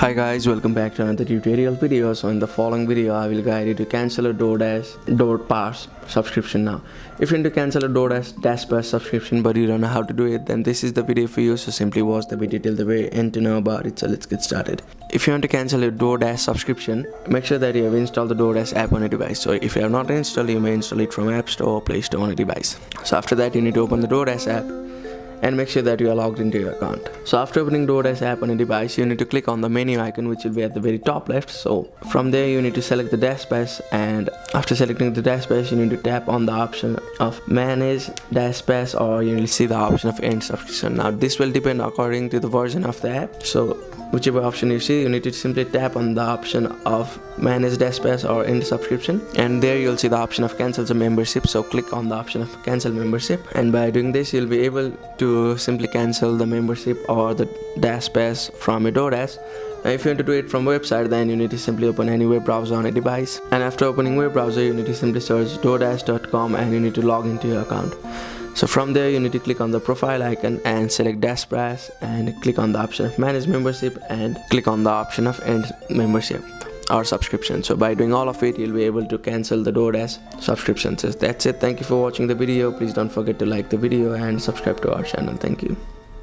Hi guys, welcome back to another tutorial video. So in the following video I will guide you to cancel a DoorDash subscription now. If you need to cancel a DoorDash DashPass subscription but you don't know how to do it, then this is the video for you. So simply watch the video till the very end to know about it. So let's get started. If you want to cancel your DoorDash subscription, make sure that you have installed the DoorDash app on your device. So if you have not installed, you may install it from App Store or Play Store on your device. So after that you need to open the DoorDash app and make sure that you are logged into your account. So after opening DoorDash app on a device, you need to click on the menu icon, which will be at the very top left. So from there you need to select the DashPass, and after selecting the DashPass you need to tap on the option of manage DashPass, or you will see the option of end subscription. Now this will depend according to the version of the app. So whichever option you see, you need to simply tap on the option of manage DashPass or end subscription, and there you'll see the option of cancel the membership. So click on the option of cancel membership, and by doing this you'll be able to simply cancel the membership or the DashPass from your DoorDash. Now if you want to do it from website, then you need to simply open any web browser on a device, and after opening web browser you need to simply search DoorDash.com and you need to log into your account. So from there you need to click on the profile icon and select DashPass and click on the option of manage membership and click on the option of end membership or subscription. So by doing all of it, you'll be able to cancel the DoorDash subscription. So that's it. Thank you for watching the video. Please don't forget to like the video and subscribe to our channel. Thank you.